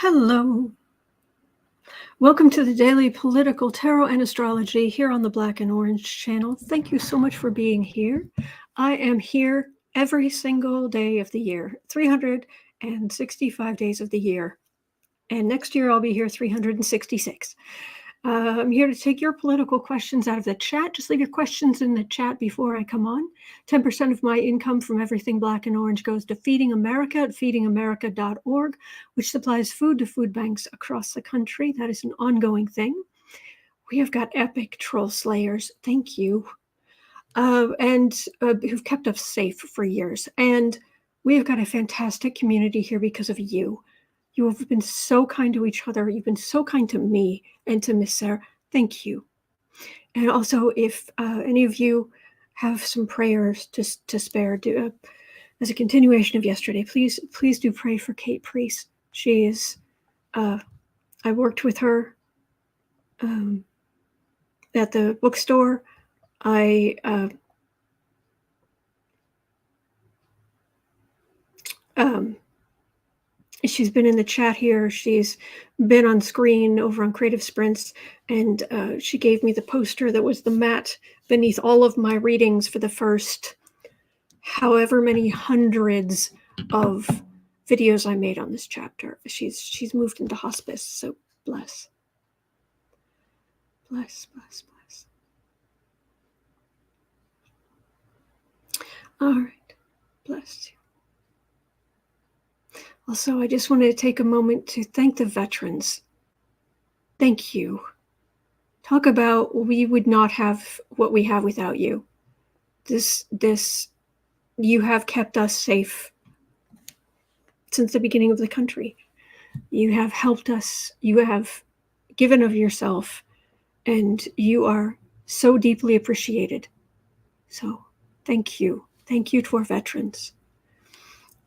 Hello. Welcome to the Daily Political Tarot and Astrology here on the Black and Orange channel. Thank you so much for being here. I am here every single day of the year, 365 days of the year. And next year I'll be here 366. I'm here to take your political questions out of the chat. Just leave your questions in the chat before I come on. 10% of my income from everything Black and Orange goes to Feeding America at feedingamerica.org, which supplies food to food banks across the country. That is an ongoing thing. We have got epic troll slayers. Thank you. And who've kept us safe for years. And we have got a fantastic community here because of you. You have been so kind to each other. You've been so kind to me and to Miss Sarah. Thank you. And also, if any of you have some prayers to spare, as a continuation of yesterday, please do pray for Kate Priest. She is, I worked with her at the bookstore. She's been in the chat here. She's been on screen over on Creative Sprints, and she gave me the poster that was the mat beneath all of my readings for the first however many hundreds of videos I made on this chapter. She's moved into hospice, so bless. Bless, bless, bless. All right, bless you. Also, I just wanted to take a moment to thank the veterans. Thank you. Talk about we would not have what we have without you. You have kept us safe since the beginning of the country. You have helped us. You have given of yourself, and you are so deeply appreciated. So thank you. Thank you to our veterans.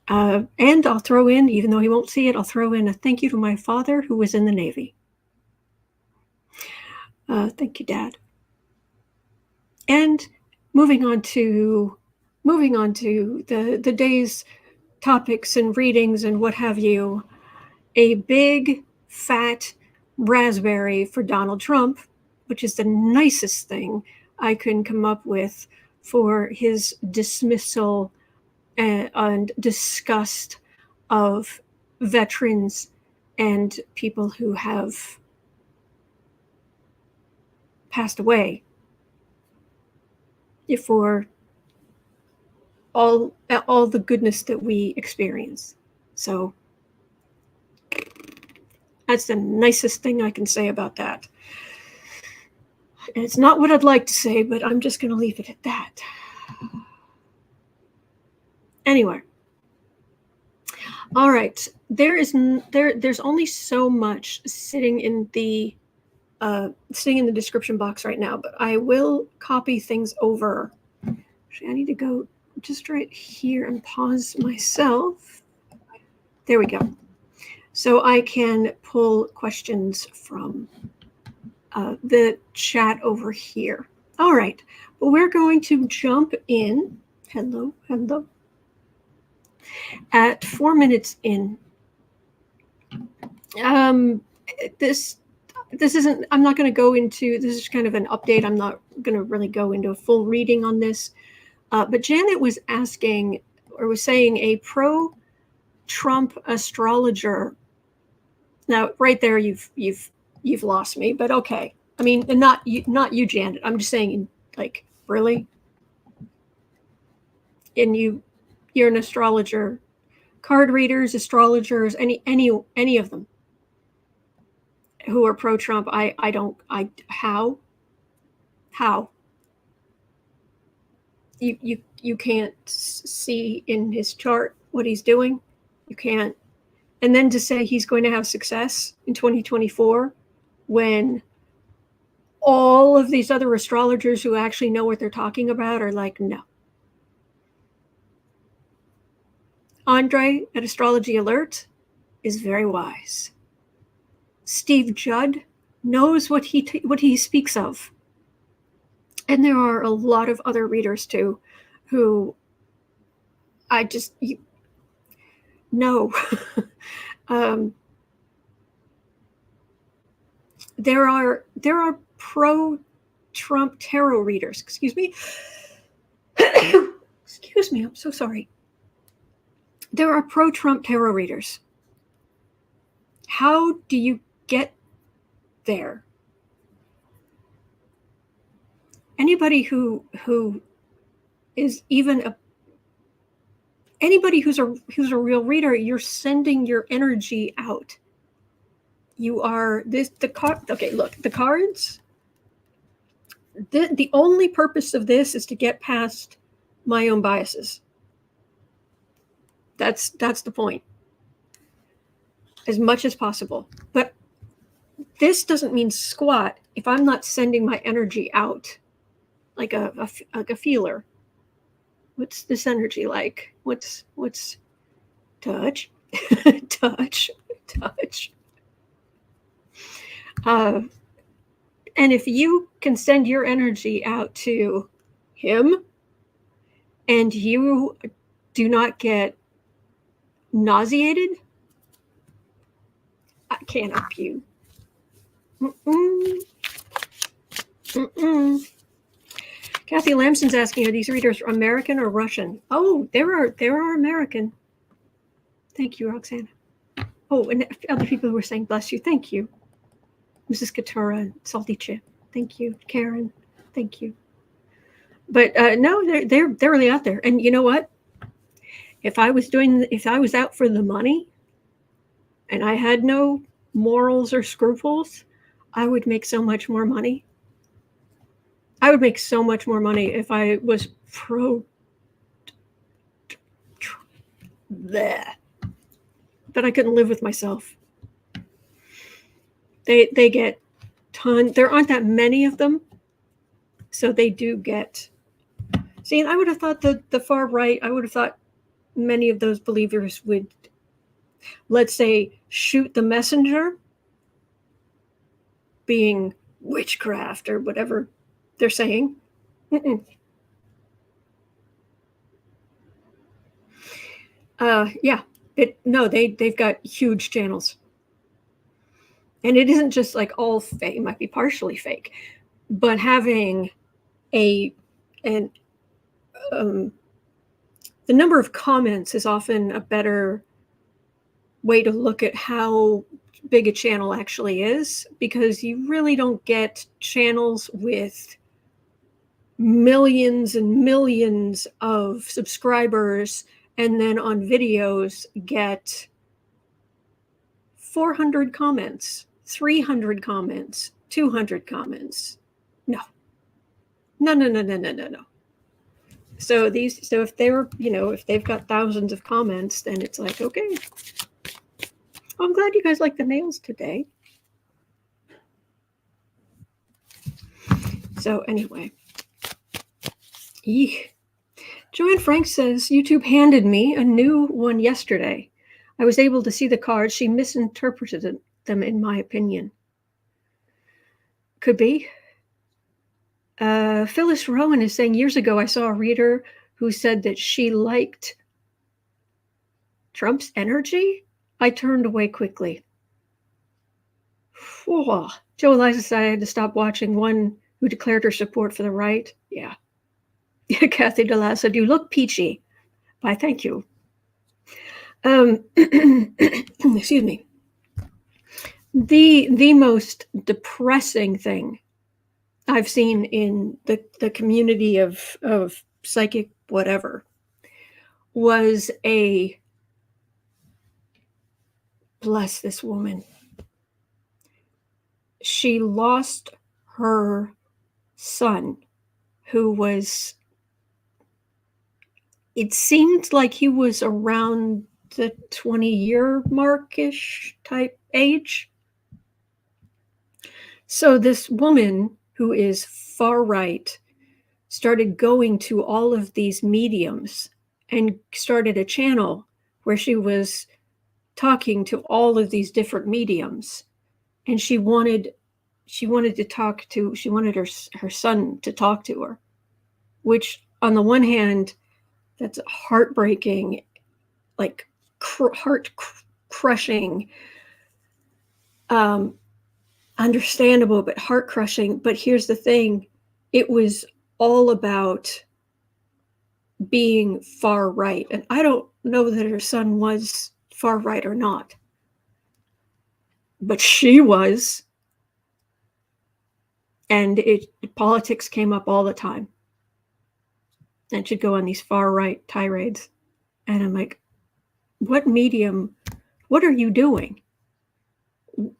And I'll throw in, even though he won't see it, I'll throw in a thank you to my father who was in the Navy. Thank you, Dad. And moving on to the day's topics and readings and what have you, a big fat raspberry for Donald Trump, which is the nicest thing I can come up with for his dismissal and disgust of veterans and people who have passed away for all the goodness that we experience. So that's the nicest thing I can say about that. And it's not what I'd like to say, but I'm just going to leave it at that. Anyway, all right. There's only so much sitting in the description box right now, but I will copy things over. Actually, I need to go just right here and pause myself. There we go. So I can pull questions from the chat over here. All right, but we're going to jump in. Hello. At 4 minutes in. This isn't, I'm not going to go into, this is kind of an update. I'm not going to really go into a full reading on this. But Janet was asking, or was saying, a pro-Trump astrologer. Now, right there, you've lost me, but okay. I mean, and not you, Janet. I'm just saying, like, really? And you're an astrologer, card readers, astrologers, any of them who are pro-Trump. How you can't see in his chart what he's doing. You can't. And then to say he's going to have success in 2024 when all of these other astrologers who actually know what they're talking about are like, no. Andre at Astrology Alert is very wise. Steve Judd knows what he speaks of. And there are a lot of other readers too who I just no. there are pro-Trump tarot readers. Excuse me. Excuse me. I'm so sorry. There are pro-Trump tarot readers. How do you get there? Anybody who is even anybody who's a real reader, you're sending your energy out. You are the card. Okay, look, the cards. The only purpose of this is to get past my own biases. That's the point. As much as possible. But this doesn't mean squat if I'm not sending my energy out like a feeler. What's this energy like? What's touch, touch, touch. And if you can send your energy out to him and you do not get nauseated, I can't help you. Kathy Lamson's asking, are these readers American or Russian? Oh, there are American. Thank you, Roxanne. Oh, and other people who were saying bless you. Thank you. Mrs. Katura, Salty Chip. Thank you. Karen. Thank you. But no, they're really out there. And you know what? If I was out for the money and I had no morals or scruples, I would make so much more money. I would make so much more money if I was there. But I couldn't live with myself. They get there aren't that many of them, so they do get. See, and I would have thought the far right. I would have thought many of those believers would, let's say, shoot the messenger, being witchcraft or whatever they're saying. Yeah. They've got huge channels. And it isn't just like all fake, it might be partially fake, but having the number of comments is often a better way to look at how big a channel actually is, because you really don't get channels with millions and millions of subscribers and then on videos get 400 comments, 300 comments, 200 comments. No. So if they're, if they've got thousands of comments, then it's like, okay. I'm glad you guys like the nails today. So anyway. Eek. Joanne Frank says, YouTube handed me a new one yesterday. I was able to see the cards. She misinterpreted them, in my opinion. Could be. Phyllis Rowan is saying, years ago, I saw a reader who said that she liked Trump's energy. I turned away quickly. Whoa. Joe Eliza said I had to stop watching one who declared her support for the right. Yeah. Kathy DeLassa, you look peachy. Why, thank you. Excuse me. The most depressing thing I've seen in the community of psychic whatever was bless this woman. She lost her son, who was, it seemed like he was around the 20-year mark-ish type age. So this woman who is far right started going to all of these mediums and started a channel where she was talking to all of these different mediums, and she wanted her son to talk to her, which on the one hand, that's heartbreaking, like heart crushing. understandable, but heart-crushing. But here's the thing. It was all about being far right. And I don't know that her son was far right or not. But she was. And politics came up all the time. And she'd go on these far right tirades. And I'm like, what medium, what are you doing?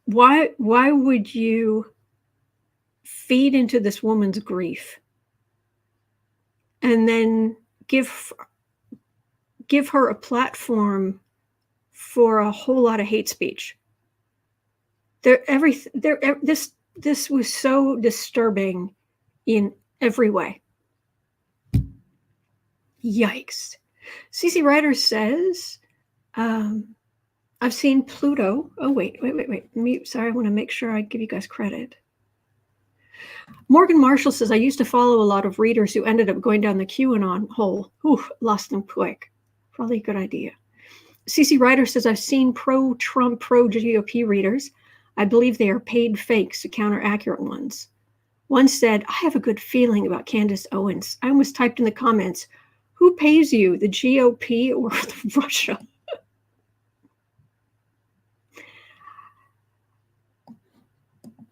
Why would you feed into this woman's grief and then give her a platform for a whole lot of hate speech? This was so disturbing in every way. Yikes. CC Ryder says, I've seen Pluto. Oh, wait. Sorry, I want to make sure I give you guys credit. Morgan Marshall says, I used to follow a lot of readers who ended up going down the QAnon hole. Ooh, lost them quick. Probably a good idea. CC Ryder says, I've seen pro-Trump, pro-GOP readers. I believe they are paid fakes to counter accurate ones. One said, I have a good feeling about Candace Owens. I almost typed in the comments, who pays you, the GOP or Russia?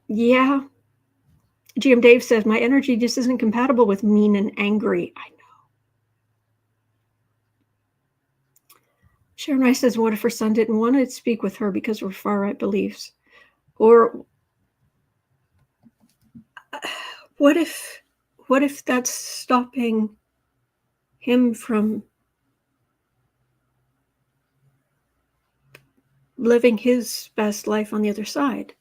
Yeah. GM Dave says, my energy just isn't compatible with mean and angry. I know. Sharon Rice says, what if her son didn't want to speak with her because of her far-right beliefs? Or what if that's stopping him from living his best life on the other side?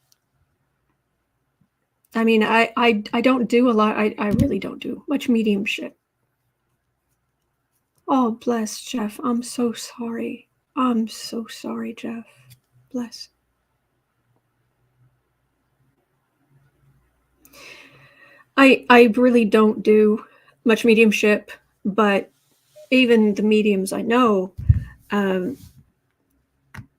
I mean, I don't do a lot. I really don't do much mediumship. Oh, bless Jeff. I'm so sorry. I'm so sorry, Jeff. Bless. I really don't do much mediumship, but even the mediums I know,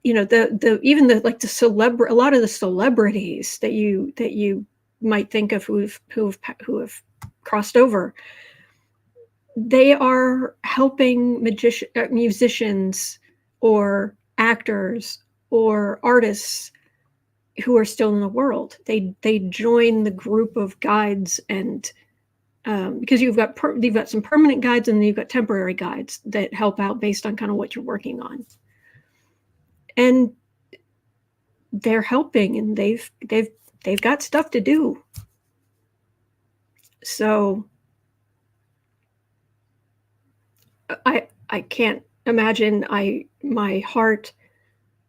you know, a lot of the celebrities that you might think of who have crossed over, they are helping musicians or actors or artists who are still in the world. They join the group of guides, and because you've got some permanent guides and then you've got temporary guides that help out based on kind of what you're working on. And they're helping, and they've got stuff to do. So I can't imagine my heart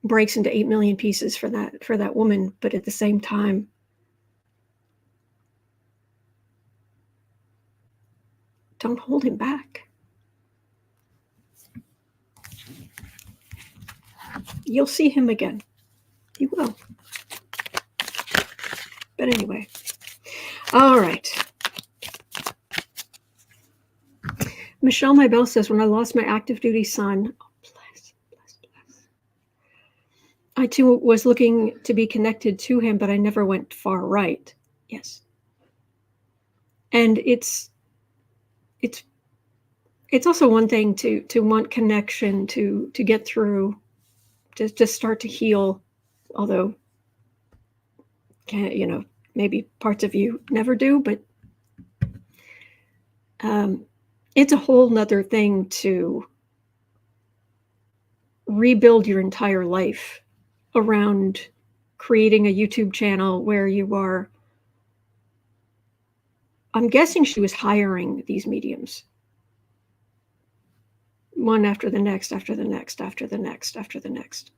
breaks into 8 million pieces for that woman, but at the same time, don't hold him back. You'll see him again. You will. But anyway. All right. Michelle Mybell says, when I lost my active duty son, oh, bless. I too was looking to be connected to him, but I never went far right. Yes. And it's also one thing to want connection, to get through, to just start to heal, although, you know, maybe parts of you never do, but it's a whole nother thing to rebuild your entire life around creating a YouTube channel where you are, I'm guessing she was hiring these mediums, one after the next, after the next, after the next, after the next.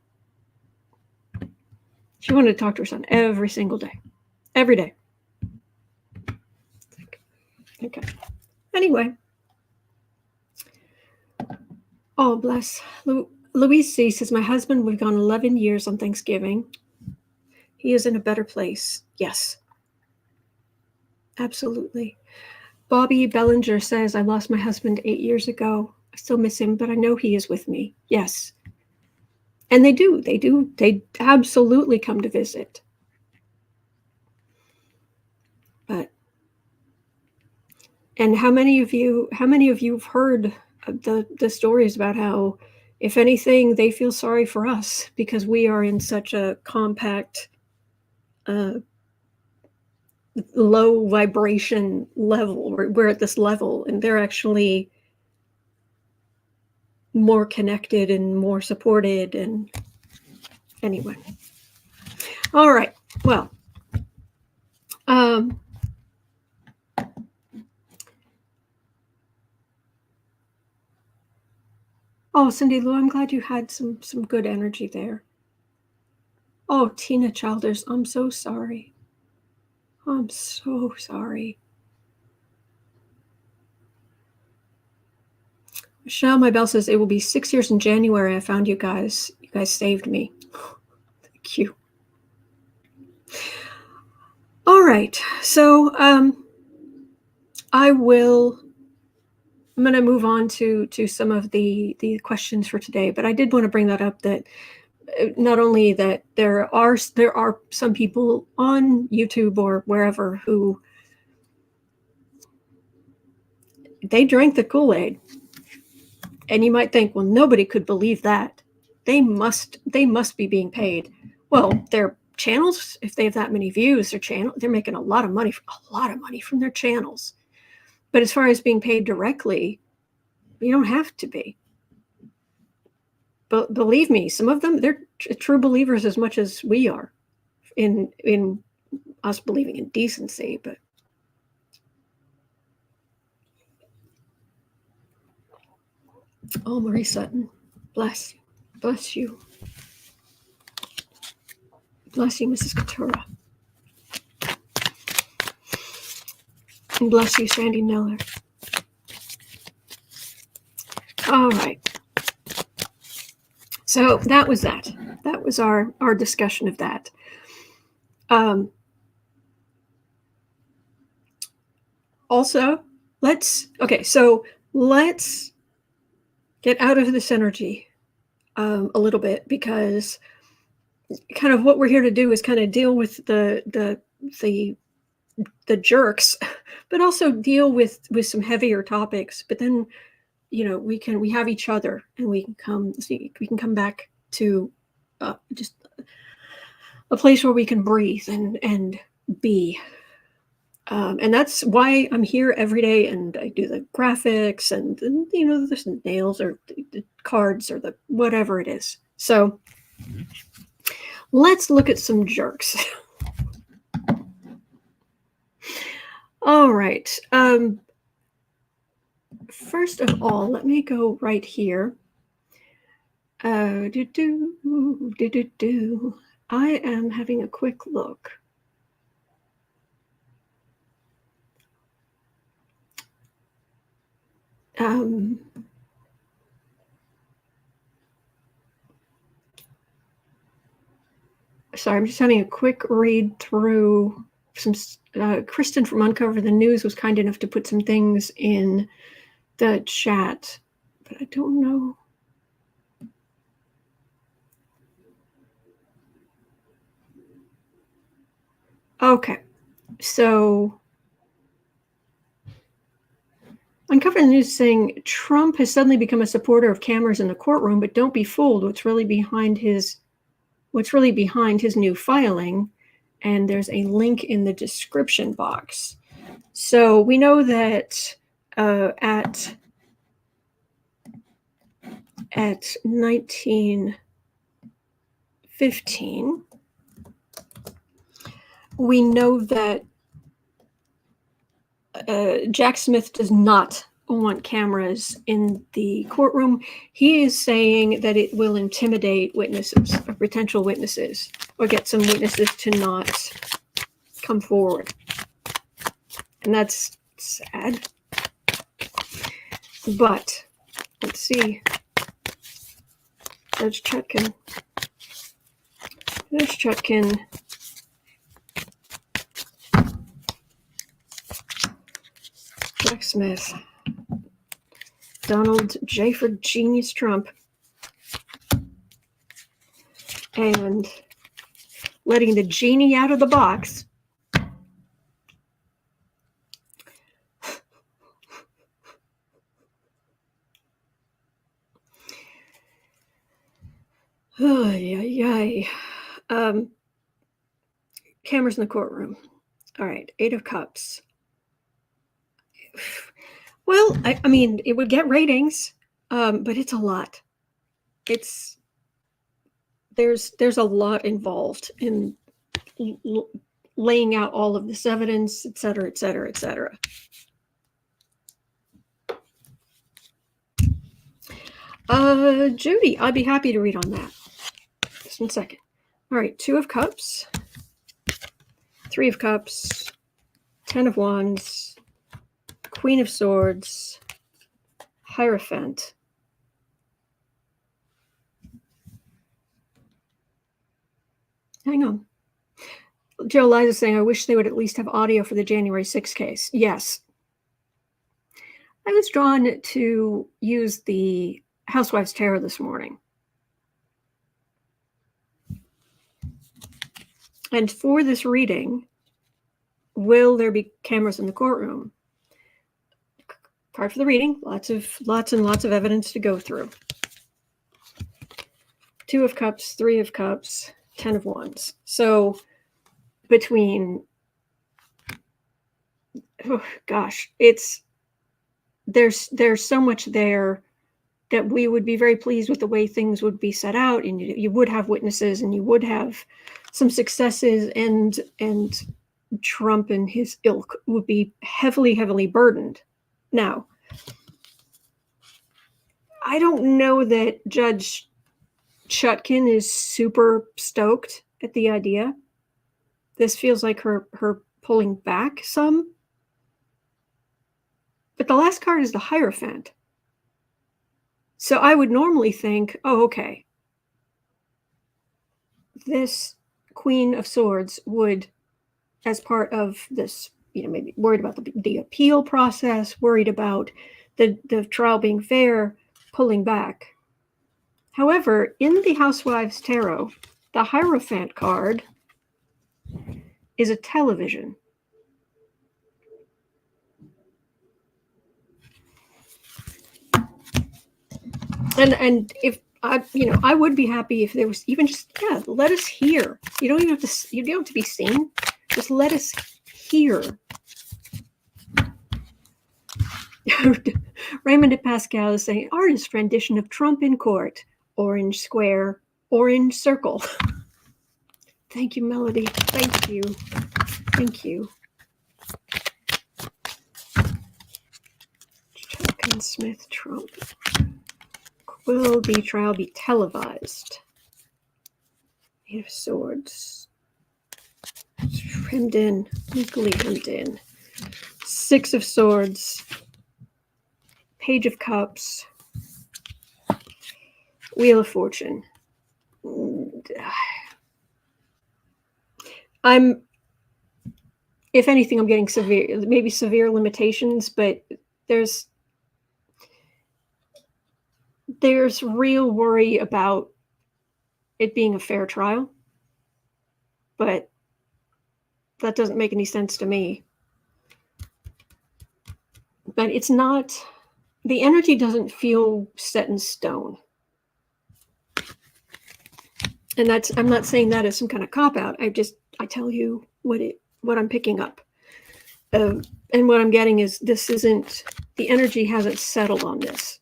She wanted to talk to her son every single day, every day. Okay. Anyway. Oh, bless. Louise C. says, my husband, we've gone 11 years on Thanksgiving. He is in a better place. Yes. Absolutely. Bobby Bellinger says, I lost my husband 8 years ago. I still miss him, but I know he is with me. Yes. And they absolutely come to visit. And how many of you have heard the stories about how, if anything, they feel sorry for us because we are in such a compact, low vibration level. We're at this level, and they're actually more connected and more supported. And anyway, all right. Well, oh, Cindy Lou, I'm glad you had some good energy there. Oh, Tina Childers, I'm so sorry. I'm so sorry. Michelle, my bell says it will be 6 years in January. I found you guys. You guys saved me. Thank you. All right. So I'm going to move on to some of the questions for today, but I did want to bring that up, that not only that there are some people on YouTube or wherever who they drank the Kool-Aid, and you might think, well, nobody could believe that. They must be being paid. Well, their channels, if they have that many views, they're making a lot of money from their channels. But as far as being paid directly, you don't have to be. But believe me, some of them, they're true believers as much as we are in us believing in decency. But oh, Marie Sutton, bless you, bless you, bless you, Mrs. Katura, and bless you, Sandy Miller. All right. So that was that. That was our discussion of that. Also, let's get out of this energy a little bit, because kind of what we're here to do is kind of deal with the jerks, but also deal with some heavier topics. But then, we have each other, and we can come back to just a place where we can breathe and be. And that's why I'm here every day, and I do the graphics and there's nails or the cards or the whatever it is. So let's look at some jerks. All right. First of all, let me go right here. I am having a quick look. Sorry, I'm just having a quick read through some. Kristen from Uncover the News was kind enough to put some things in the chat, but I don't know. Okay, so Uncover the News saying Trump has suddenly become a supporter of cameras in the courtroom, but don't be fooled. What's really behind his new filing? And there's a link in the description box. So we know that at 1915, we know that Jack Smith does not want cameras in the courtroom. He is saying that it will intimidate witnesses or potential witnesses, or get some witnesses to not come forward. And that's sad. But let's see. Judge Chutkin. Jack Smith. Donald J. for Genius Trump. And letting the genie out of the box. Ay. Cameras in the courtroom. All right, 8 of Cups. Well, I mean, it would get ratings, but it's a lot. It's there's a lot involved in laying out all of this evidence, et cetera, et cetera, et cetera. Judy, I'd be happy to read on that. Just 1 second. All right, 2 of Cups, 3 of Cups, 10 of Wands, Queen of Swords, Hierophant. Hang on. Joe Liza's saying, I wish they would at least have audio for the January 6th case. Yes. I was drawn to use the Housewives Tarot this morning. And for this reading, will there be cameras in the courtroom? Card for the reading, lots and lots of evidence to go through. 2 of Cups, 3 of Cups, 10 of Wands. So between, oh gosh, there's so much there that we would be very pleased with the way things would be set out, and you would have witnesses, and you would have some successes, and Trump and his ilk would be heavily burdened. Now, I don't know that Judge Chutkin is super stoked at the idea. This feels like her pulling back some. But the last card is the Hierophant. So I would normally think, oh, okay, this Queen of Swords would, as part of this, maybe worried about the appeal process, worried about the trial being fair, pulling back. However, in the Housewives Tarot, the Hierophant card is a television. And if I would be happy if there was even just, let us hear. You don't have to be seen. Just let us hear. Raymond de Pascal is saying, artist rendition of Trump in court, orange square, orange circle. Thank you, Melody. Thank you. Chutkin, Smith, Trump. Will the trial be televised? 8 of Swords. Hemmed in, legally hemmed in. 6 of Swords. Page of Cups. Wheel of Fortune. If anything, I'm getting severe limitations, but there's real worry about it being a fair trial, but that doesn't make any sense to me. But it's not, the energy doesn't feel set in stone. And I'm not saying that as some kind of cop-out. I tell you what I'm picking up. And what I'm getting is the energy hasn't settled on this.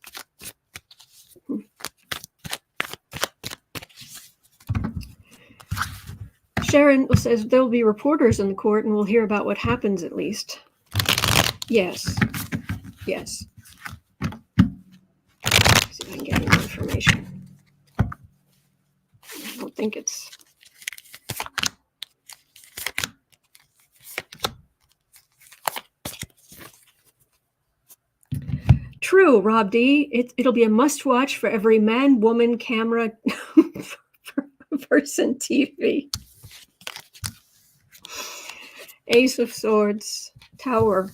Sharon says there'll be reporters in the court and we'll hear about what happens at least. Yes. See if I can get more information. I don't think it's... True, Rob D. It'll be a must-watch for every man, woman, camera, person, TV. Ace of Swords, Tower,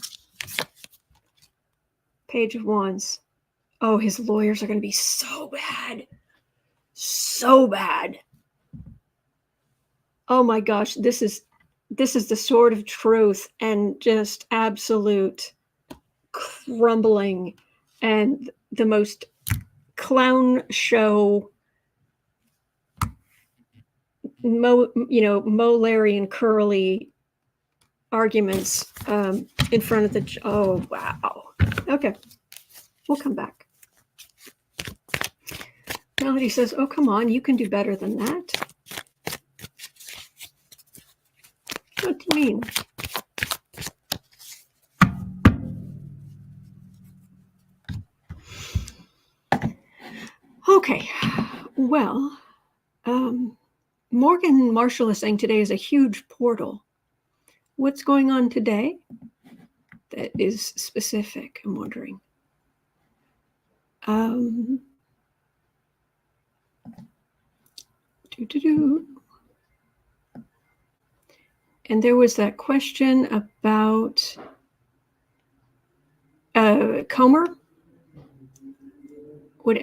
Page of Wands. Oh, his lawyers are going to be so bad. So bad. Oh my gosh, this is the sword of truth and just absolute crumbling and the most clown show Larry, and Curly arguments in front of the. Oh wow. Okay, we'll come back. Melody says, "Oh come on, you can do better than that." What do you mean? Okay, well, Morgan Marshall is saying today is a huge portal. What's going on today that is specific? I'm wondering. And there was that question about Comer. Would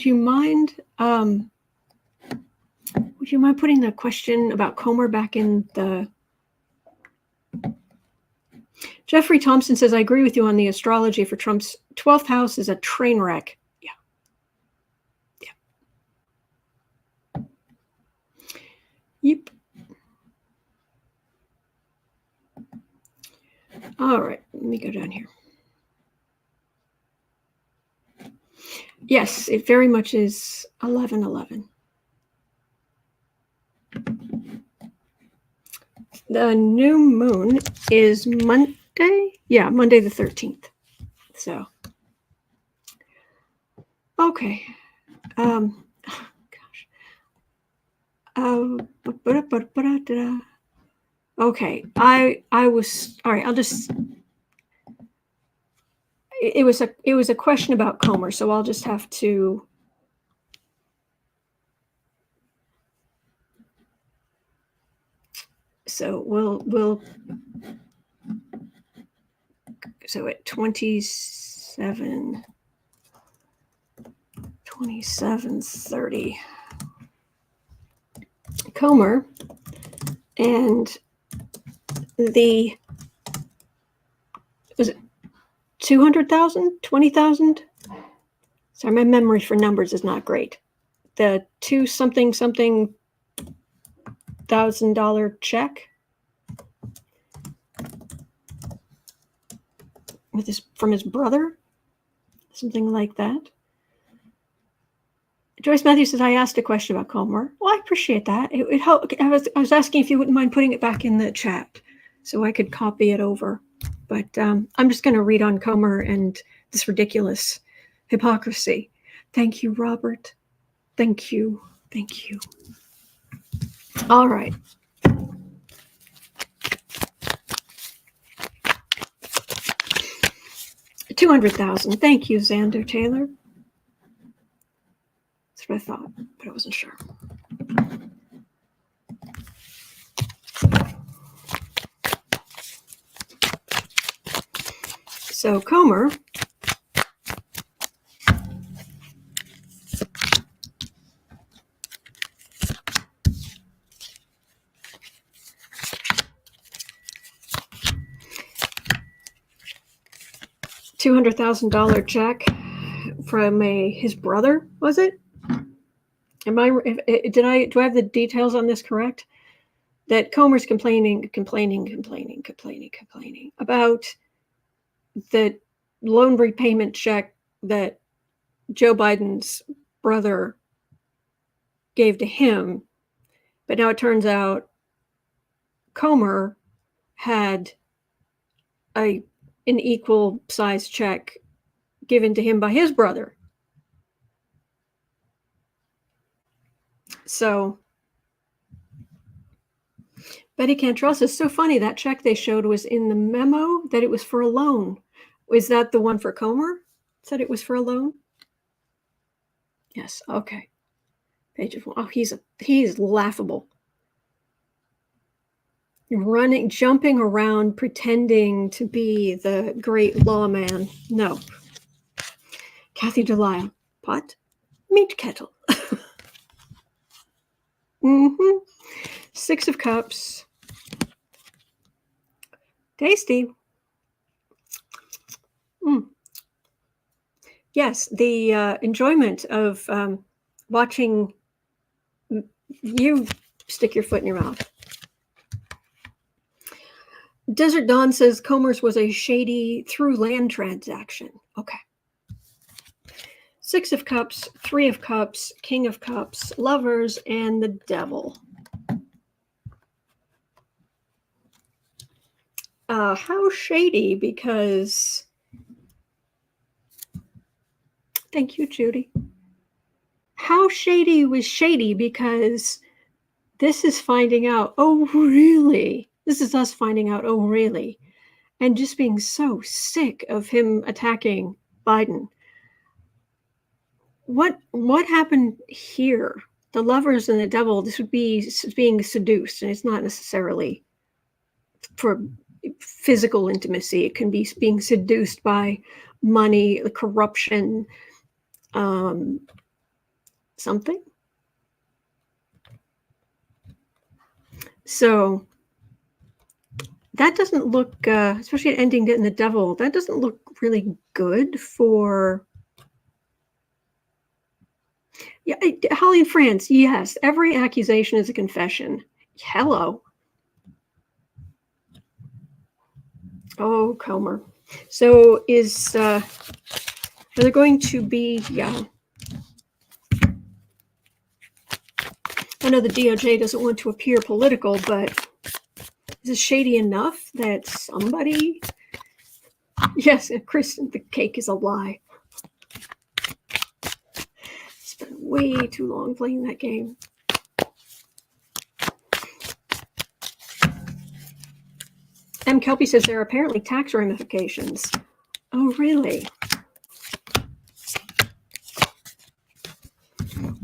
you mind putting the question about Comer back in the? Jeffrey Thompson says, I agree with you on the astrology for Trump's 12th house is a train wreck. Yeah. Yep. All right, let me go down here. Yes, it very much is 11/11. The new moon is Monday. Yeah, Monday the 13th. So, okay. Gosh. Okay. I was all right. I'll just. It was a question about Comer, so I'll just have to. So we'll. So at 27:30, Comer, and the was it 200,000, 20,000? Sorry, my memory for numbers is not great. The $2,000 check from his brother, something like that. Joyce Matthews says, I asked a question about Comer. Well, I appreciate that. It helped. I was asking if you wouldn't mind putting it back in the chat so I could copy it over. But I'm just going to read on Comer and this ridiculous hypocrisy. Thank you, Robert. Thank you. Thank you. All right. $200,000. Thank you, Xander Taylor. That's what I thought, but I wasn't sure. So Comer $200,000 check from his brother, was it? Do I have the details on this correct? That Comer's complaining about the loan repayment check that Joe Biden's brother gave to him. But now it turns out Comer had an equal size check given to him by his brother. So Betty Cantrell says, so funny, that check they showed was in the memo that it was for a loan. Was that the one for Comer? Said it was for a loan? Yes, okay. Page of, oh, he's laughable. Jumping around, pretending to be the great lawman. No. Kathy Delisle, pot, meat kettle. Mm-hmm. 6 of Cups. Tasty. Yes, the enjoyment of watching you stick your foot in your mouth. Desert Dawn says Comer's was a shady through land transaction. Okay. 6 of Cups, 3 of Cups, King of Cups, Lovers, and the Devil. How shady? Because... Thank you, Judy. How shady was shady? Because this is finding out, oh, really? This is us finding out, oh, really? And just being so sick of him attacking Biden. What happened here? The Lovers and the Devil, this would be being seduced, and it's not necessarily for physical intimacy. It can be being seduced by money, corruption, something. So that doesn't look, especially an ending in the Devil, that doesn't look really good for... Yeah, Holly and France, yes, every accusation is a confession. Hello. Oh, Comer. So is are there going to be... Yeah. I know the DOJ doesn't want to appear political, but is it shady enough that somebody... Yes, Chris, the cake is a lie. Spent way too long playing that game. M. Kelpie says there are apparently tax ramifications. Oh, really?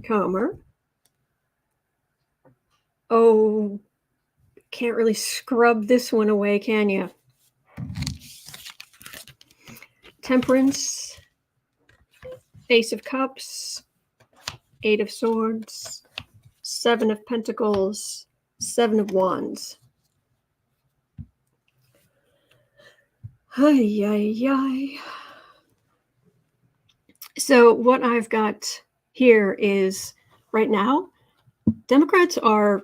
Comer. Oh, can't really scrub this one away, can you? Temperance, Ace of Cups, 8 of Swords, 7 of Pentacles, 7 of Wands. Ay, ay, ay. So what I've got here is, right now, Democrats are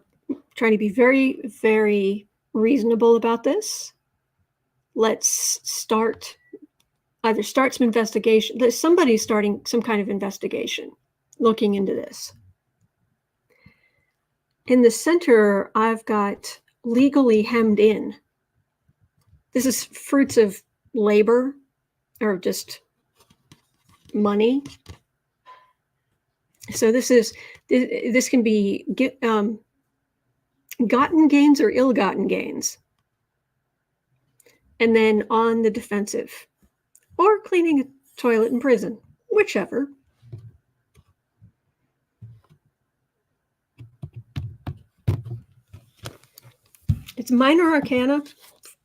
trying to be very, very reasonable about this. Let's either start some investigation. Somebody's starting some kind of investigation looking into this. In the center, I've got legally hemmed in. This is fruits of labor or just money. So this can be gotten gains or ill-gotten gains. And then on the defensive, or cleaning a toilet in prison, whichever. It's minor arcana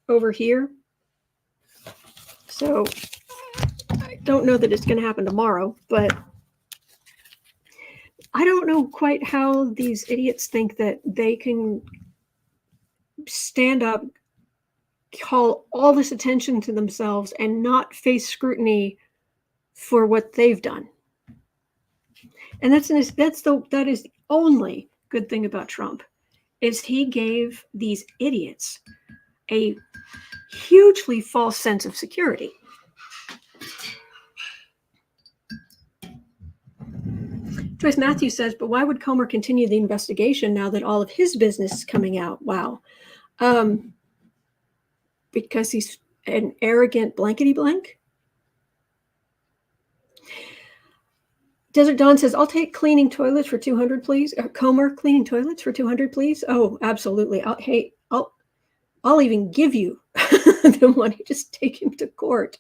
over here. So I don't know that it's going to happen tomorrow, but I don't know quite how these idiots think that they can stand up, call all this attention to themselves, and not face scrutiny for what they've done. And that is the only good thing about Trump, is he gave these idiots a hugely false sense of security. Joyce Matthews says, but why would Comer continue the investigation now that all of his business is coming out? Wow. Because he's an arrogant blankety blank. Desert Dawn says, I'll take cleaning toilets for 200, please. Comer, cleaning toilets for 200, please. Oh, absolutely. I'll even give you the money. Just take him to court.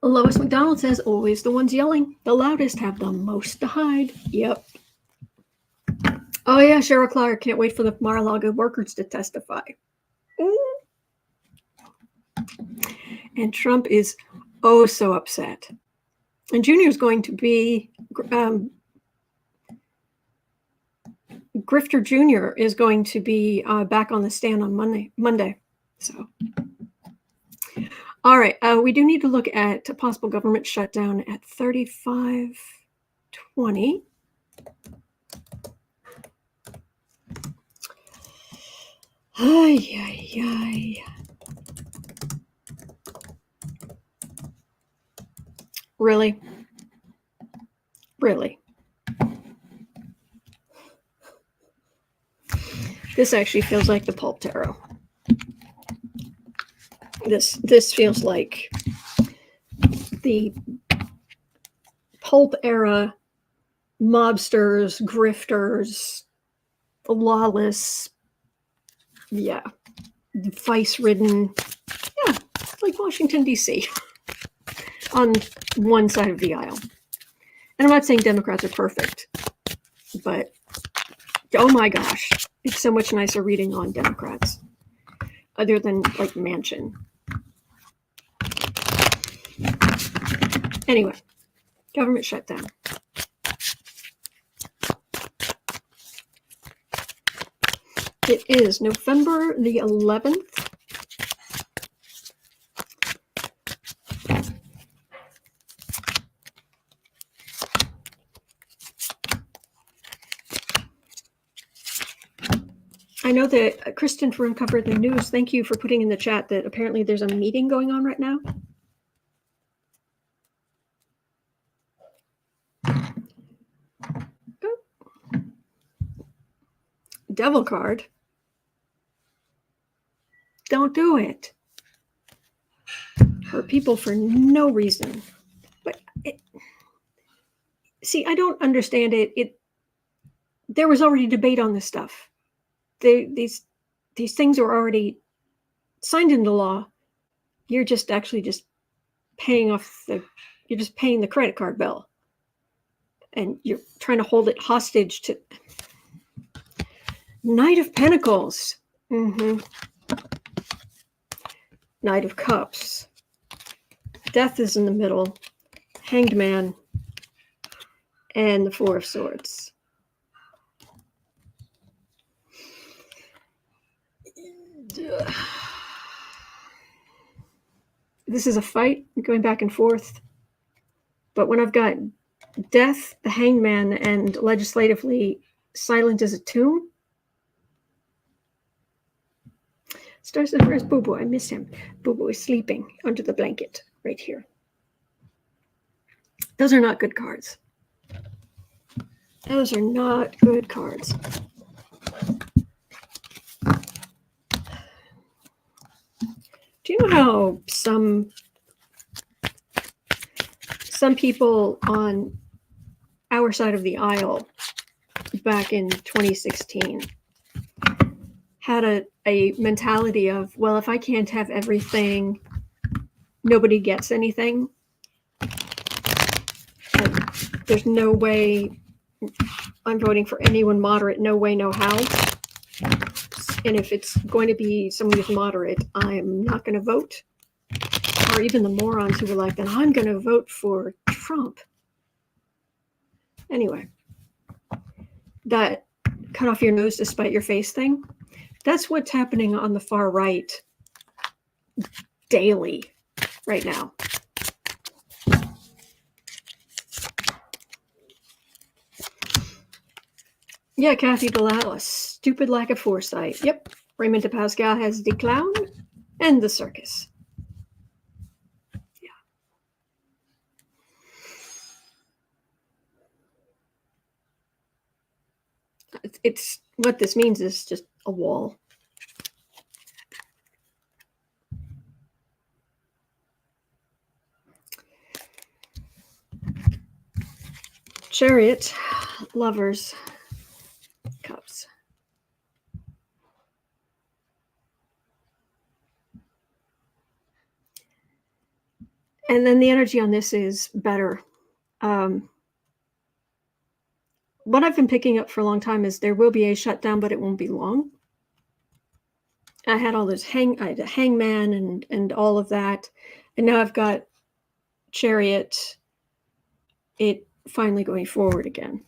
Lois McDonald says, always the ones yelling. The loudest have the most to hide. Yep. Oh, yeah, Cheryl Clark. Can't wait for the Mar-a-Lago workers to testify. And Trump is oh so upset. And Junior's going to be... Grifter Jr. is going to be back on the stand on Monday. So... All right, we do need to look at a possible government shutdown at 35, 20. Ay, ay, ay. Really? Really? This actually feels like the pulp tarot. This feels like the pulp era mobsters, grifters, lawless, yeah, vice-ridden, yeah, like Washington, D.C. on one side of the aisle. And I'm not saying Democrats are perfect, but oh my gosh, it's so much nicer reading on Democrats, other than like Manchin. Anyway, government shutdown. It is November the 11th. I know that Kristen from Uncover the News, thank you for putting in the chat that apparently there's a meeting going on right now. Oh. Devil card. Don't do it. Hurt people for no reason. But see, I don't understand it. There was already debate on this stuff. These things are already signed into law. You're just paying off you're just paying the credit card bill. And you're trying to hold it hostage to Knight of Pentacles. Knight of Cups. Death is in the middle. Hanged Man. And the Four of Swords. This is a fight going back and forth. But when I've got Death, the Hanged Man, and legislatively silent as a tomb. Stars the first Boo Boo. I miss him. Boo Boo is sleeping under the blanket right here. Those are not good cards. Those are not good cards. Do you know how some people on our side of the aisle back in 2016 had a mentality of, well, if I can't have everything, nobody gets anything. And there's no way I'm voting for anyone moderate, no way, no how. And if it's going to be someone who's moderate, I'm not going to vote. Or even the morons who were like, then I'm going to vote for Trump. Anyway, that cut off your nose to spite your face thing, that's what's happening on the far right daily right now. Yeah, Kathy Dallas, stupid lack of foresight. Yep, Raymond de Pascal has the clown and the circus. Yeah. It's what this means is just a wall. Chariot, Lovers, Cups. And then the energy on this is better. What I've been picking up for a long time is there will be a shutdown, but it won't be long. I had all this hangman and all of that. And now I've got Chariot, it finally going forward again.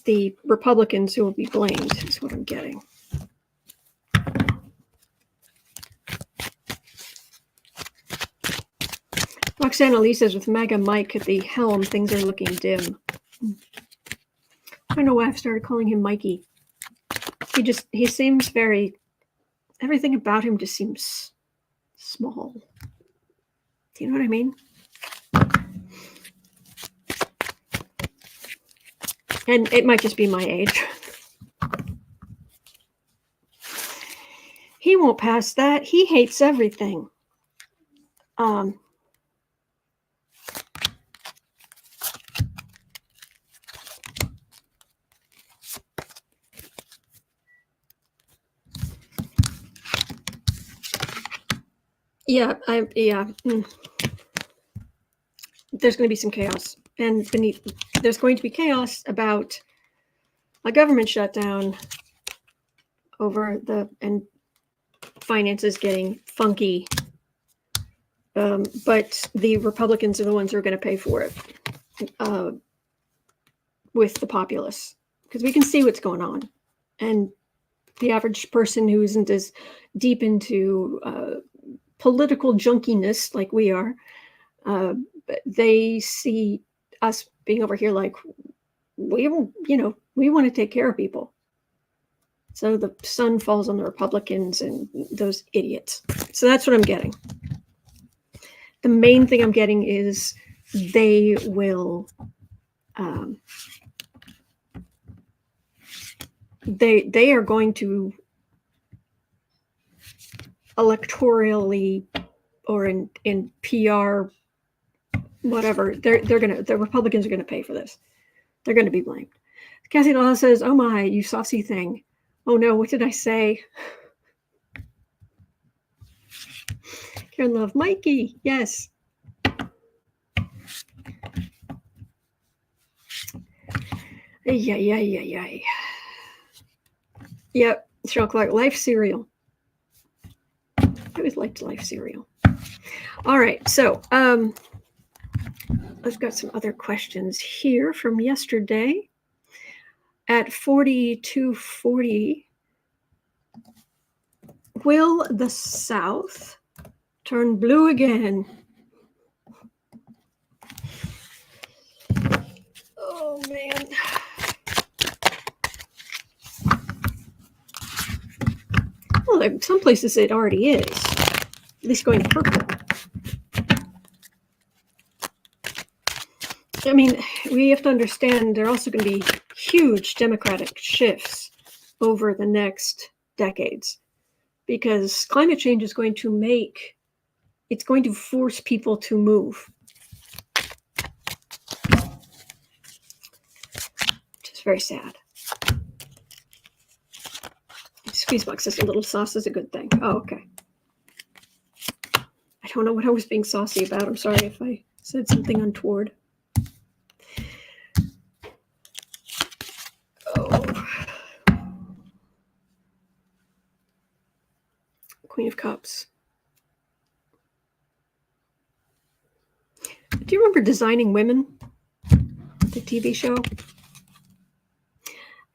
The Republicans who will be blamed is what I'm getting. Roxana Lee says, with Mega Mike at the helm, things are looking dim. I don't know why I've started calling him Mikey. He seems everything about him just seems small. Do you know what I mean? And it might just be my age. He won't pass that. He hates everything. Yeah. There's going to be some chaos, and there's going to be chaos about a government shutdown and finances getting funky. But the Republicans are the ones who are going to pay for it with the populace, because we can see what's going on. And the average person who isn't as deep into political junkiness like we are, they see us being over here like, we want to take care of people. So the sun falls on the Republicans and those idiots. So that's what I'm getting. The main thing I'm getting is they will, they are going to electorally or in PR, whatever, the Republicans are gonna pay for this. They're gonna be blamed. Cassie Law says, "Oh my, you saucy thing! Oh no, what did I say?" Karen Love, Mikey, yes. Yeah. Yep, Cheryl Clark, Life cereal. I always liked Life cereal. All right, so I've got some other questions here from yesterday. At 4240, will the South turn blue again? Oh man. Well, some places it already is, at least going purple. I mean, we have to understand there are also going to be huge democratic shifts over the next decades, because climate change is going to force people to move. Which is very sad. Squeezebox says a little sauce is a good thing. Oh, okay. I don't know what I was being saucy about. I'm sorry if I said something untoward. Oh. Queen of Cups. Do you remember Designing Women? The TV show?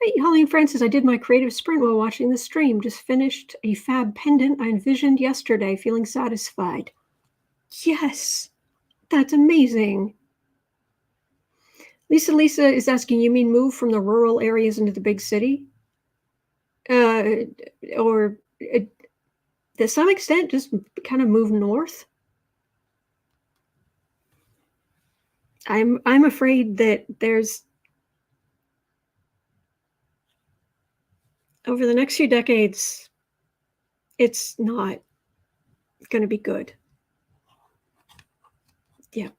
Hey, Holly Francis, I did my creative sprint while watching the stream. Just finished a fab pendant I envisioned yesterday, feeling satisfied. Yes, that's amazing. Lisa is asking, you mean move from the rural areas into the big city? Or to some extent, just kind of move north? I'm afraid that there's, over the next few decades, it's not going to be good. Yeah.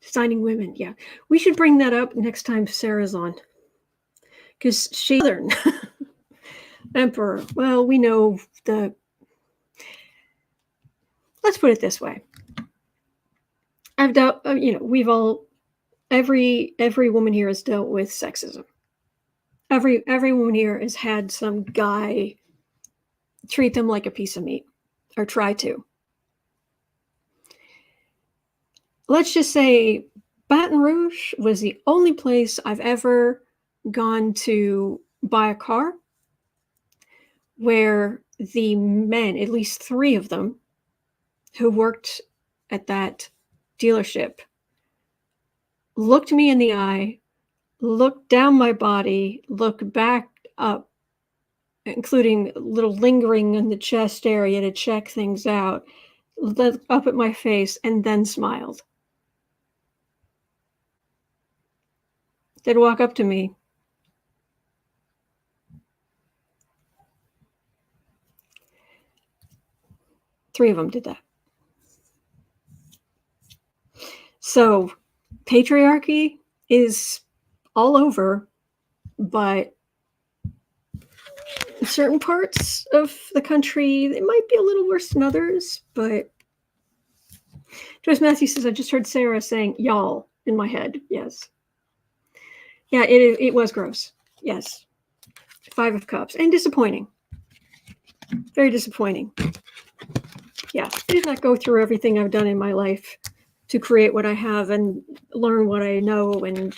Designing Women. Yeah. We should bring that up next time Sarah's on. Because she's Southern Emperor. Well, we know let's put it this way. Every woman here has dealt with sexism. Every woman here has had some guy treat them like a piece of meat, or try to. Let's just say Baton Rouge was the only place I've ever gone to buy a car where the men, at least 3 of them, who worked at that dealership looked me in the eye, looked down my body, looked back up, including a little lingering in the chest area to check things out, looked up at my face, and then smiled. They'd walk up to me. Three of them did that. So patriarchy is all over, but in certain parts of the country, it might be a little worse than others. But Joyce Matthew says, I just heard Sarah saying y'all in my head. Yes. Yeah, it was gross. Yes. 5 of Cups. And disappointing. Very disappointing. Yeah. I did not go through everything I've done in my life to create what I have and learn what I know and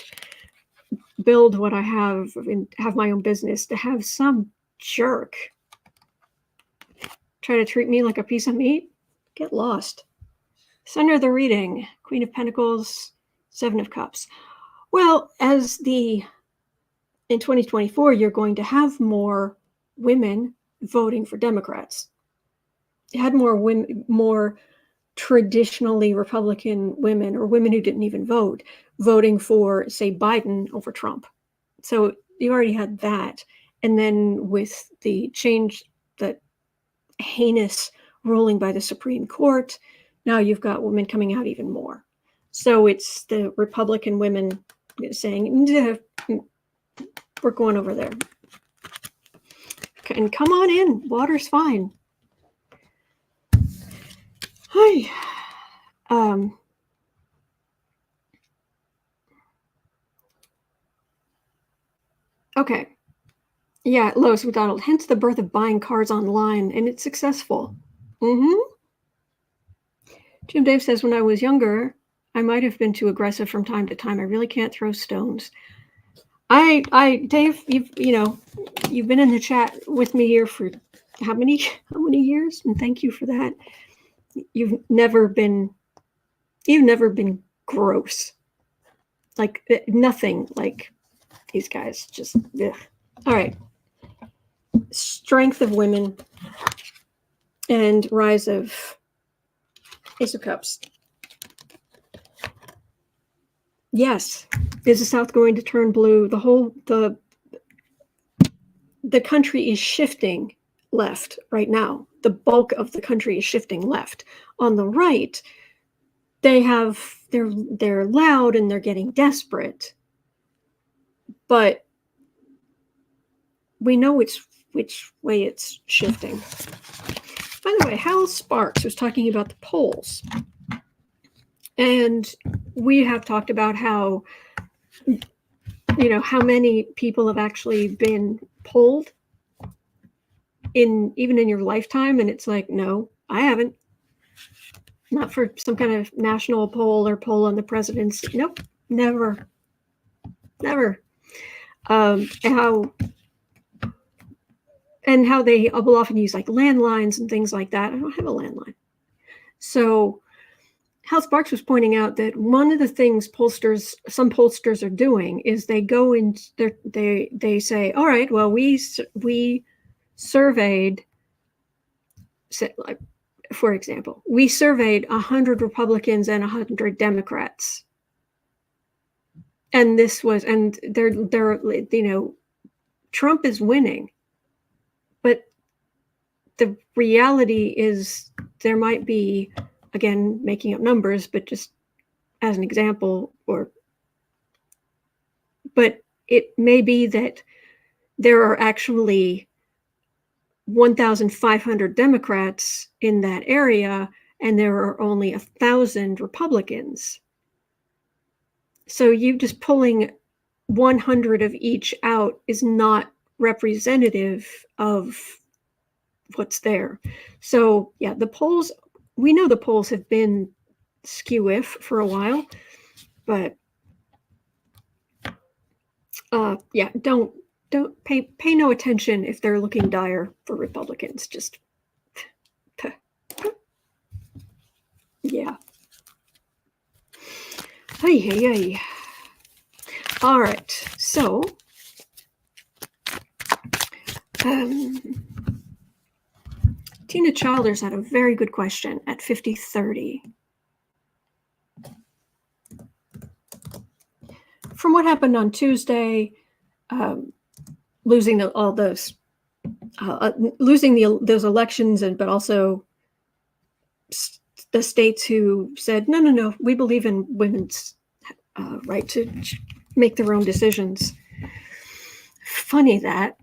build what I have and have my own business, to have some jerk try to treat me like a piece of meat. Get lost. Center of the reading, Queen of Pentacles, 7 of Cups. Well, in 2024, you're going to have more women voting for Democrats. You had more women, more traditionally Republican women, or women who didn't even vote, voting for, say, Biden over Trump. So you already had that. And then with the change, that heinous ruling by the Supreme Court, now you've got women coming out even more. So it's the Republican women saying, we're going over there. And come on in. Water's fine. Hi. Okay. Yeah, Lois McDonald. Hence the birth of buying cars online, and it's successful. Jim Dave says, when I was younger, I might have been too aggressive from time to time. I really can't throw stones. Dave, you've been in the chat with me here for how many years? And thank you for that. You've never been gross. Like nothing like these guys. Just ugh. All right. Strength of women and rise of Ace of Cups. Yes. Is the South going to turn blue? The country is shifting left right now. The bulk of the country is shifting left. On the right, they're loud and they're getting desperate. But we know which way it's shifting. By the way, Hal Sparks was talking about the polls. And we have talked about how many people have actually been polled even in your lifetime. And it's like, no, I haven't. Not for some kind of national poll or poll on the presidency. Nope, never. And how they will often use like landlines and things like that. I don't have a landline. So Hal Sparks was pointing out that one of the things some pollsters are doing is they go in, they say, all right, well, we surveyed, for example, we surveyed 100 Republicans and 100 Democrats. And they're Trump is winning. But the reality is there might be, again, making up numbers, but just as an example, but it may be that there are actually 1,500 Democrats in that area, and there are only 1,000 Republicans. So you just pulling 100 of each out is not representative of what's there. So yeah, we know the polls have been skew-if for a while, but don't pay no attention if they're looking dire for Republicans. Just yeah. Hey, hey, hey. All right, so Tina Childers had a very good question at 50:30. From what happened on Tuesday, losing those elections, but also the states who said no, we believe in women's right to make their own decisions. Funny that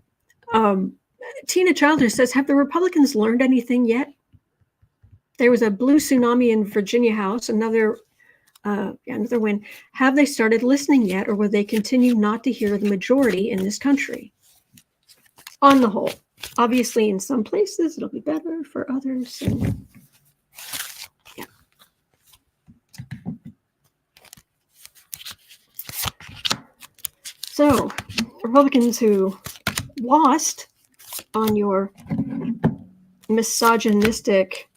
Tina Childers says, have the Republicans learned anything yet? There was a blue tsunami in Virginia House, another win. Have they started listening yet, or will they continue not to hear the majority in this country? On the whole, obviously in some places it'll be better, for others. And, yeah. So, Republicans who lost on your misogynistic,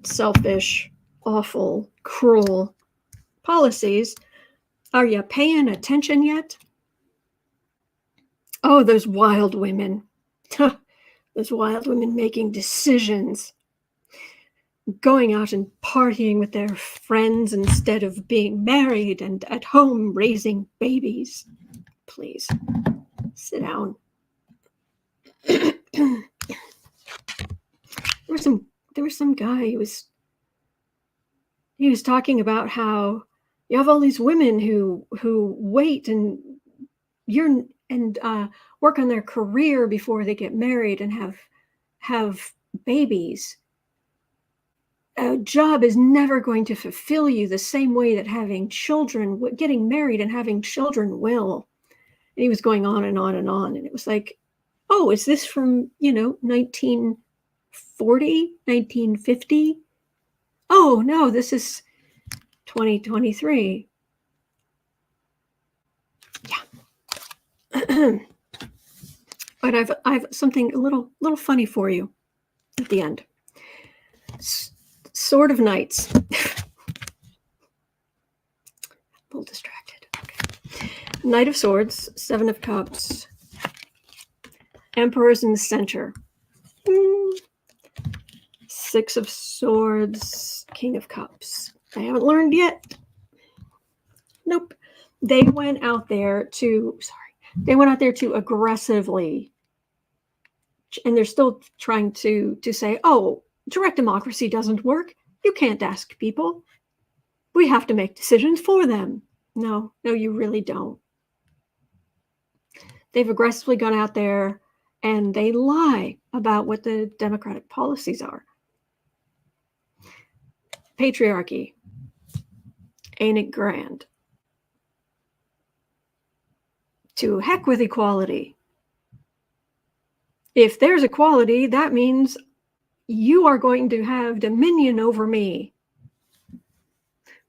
selfish, awful, cruel policies, are you paying attention yet? Oh, those wild women. Those wild women making decisions, going out and partying with their friends instead of being married and at home raising babies. Please, sit down. There was some guy, he was talking about how you have all these women who wait and work on their career before they get married and have babies. A job is never going to fulfill you the same way that having children, getting married and having children will. And he was going on and on and on. And it was like, oh, is this from, 1940, 1950? Oh, no, this is 2023. Yeah. But I've something a little funny for you at the end. Sword of Knights. A little distracted. Okay. Knight of Swords, Seven of Cups. Emperor's in the center. Six of Swords, King of Cups. I haven't learned yet. Nope. They went out there to aggressively, and they're still trying to say, oh, direct democracy doesn't work. You can't ask people. We have to make decisions for them. No, you really don't. They've aggressively gone out there and they lie about what the democratic policies are. Patriarchy. Ain't it grand? To heck with equality. If there's equality, that means you are going to have dominion over me.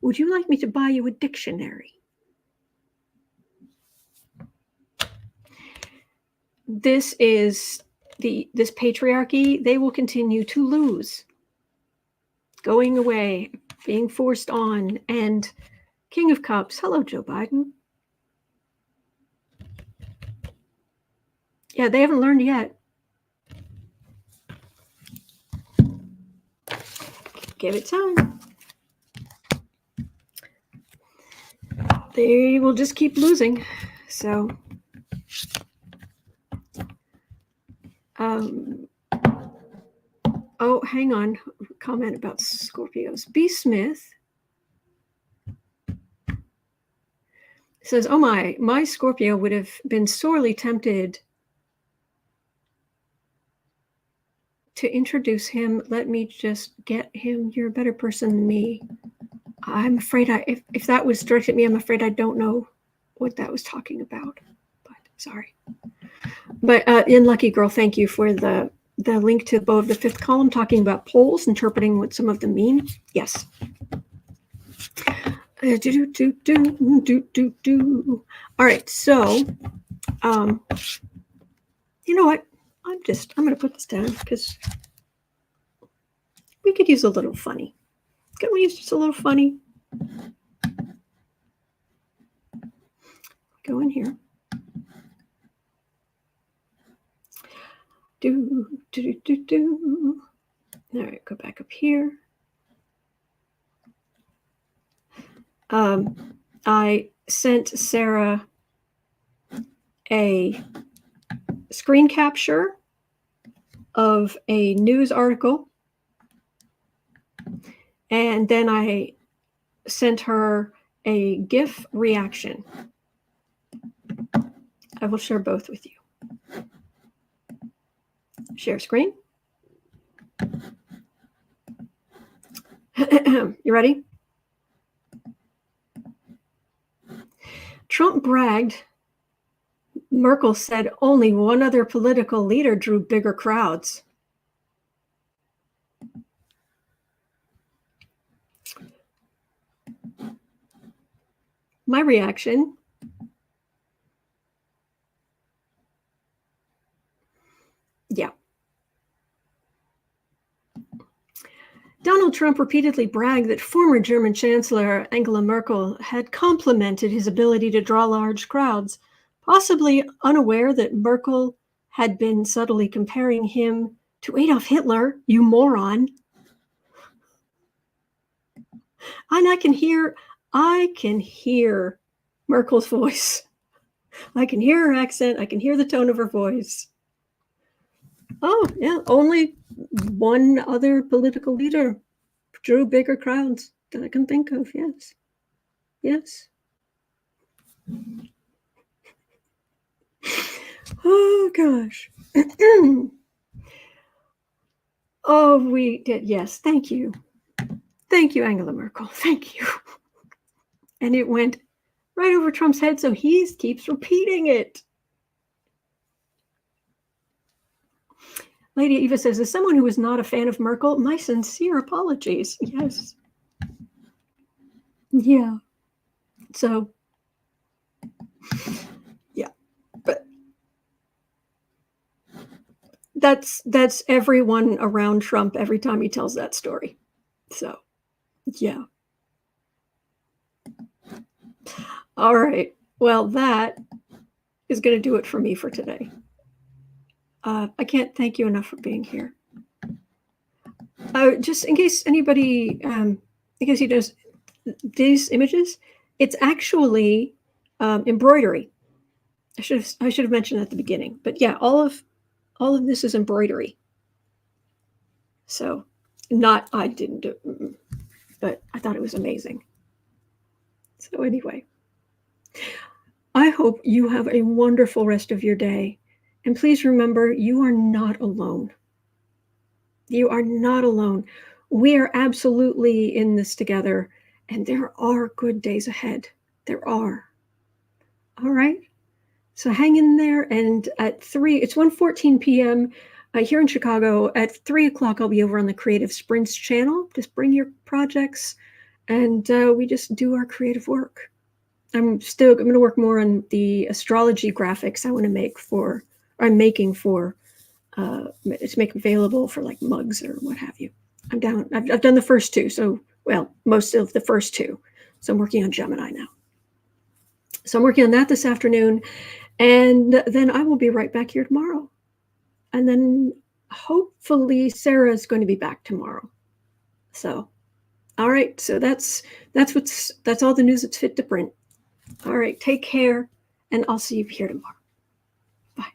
Would you like me to buy you a dictionary? This patriarchy, they will continue to lose. Going away, being forced on, and King of Cups. Hello, Joe Biden. Yeah, they haven't learned yet. Give it time. They will just keep losing. So, oh, hang on. Comment about Scorpios. B. Smith says, oh my Scorpio would have been sorely tempted to introduce him. Let me just get him. You're a better person than me. I'm afraid if that was directed at me, I'm afraid I don't know what that was talking about. But sorry. But in Lucky Girl, thank you for the link to above the fifth column talking about polls, interpreting what some of them mean. Yes. All right, so you know what? I'm going to put this down because we could use a little funny. Can we use just a little funny? Go in here. Do. All right, go back up here. I sent Sarah a screen capture of a news article, and then I sent her a GIF reaction. I will share both with you. Share screen. You ready? Trump bragged. Merkel said only one other political leader drew bigger crowds. My reaction. Yeah. Donald Trump repeatedly bragged that former German Chancellor Angela Merkel had complimented his ability to draw large crowds, possibly unaware that Merkel had been subtly comparing him to Adolf Hitler, you moron. And I can hear Merkel's voice. I can hear her accent. I can hear the tone of her voice. Oh, yeah, only one other political leader drew bigger crowds that I can think of. Yes. Yes. Oh, gosh. Oh, we did. Yes. Thank you. Thank you, Angela Merkel. Thank you. And it went right over Trump's head, so he keeps repeating it. Lady Eva says, as someone who is not a fan of Merkel, my sincere apologies. Yes. Yeah. So, yeah. But that's everyone around Trump every time he tells that story. So, yeah. All right. Well, that is going to do it for me for today. I can't thank you enough for being here. Just in case anybody, in case he does these images, it's actually embroidery. I should have mentioned at the beginning, but yeah, all of this is embroidery. So, I didn't do it, but I thought it was amazing. So anyway, I hope you have a wonderful rest of your day. And please remember, you are not alone. You are not alone. We are absolutely in this together, and there are good days ahead. There are. All right. So hang in there, and at 3, it's 1:14 p.m. Here in Chicago. At 3 o'clock, I'll be over on the Creative Sprints channel. Just bring your projects, and we just do our creative work. I'm going to work more on the astrology graphics I want to make for, I'm making for, to make available for like mugs or what have you. I'm down. I've done the first 2. So, well, most of the first 2. So I'm working on Gemini now. So I'm working on that this afternoon. And then I will be right back here tomorrow. And then hopefully Sarah is going to be back tomorrow. So, all right. So that's all the news that's fit to print. All right. Take care. And I'll see you here tomorrow. Bye.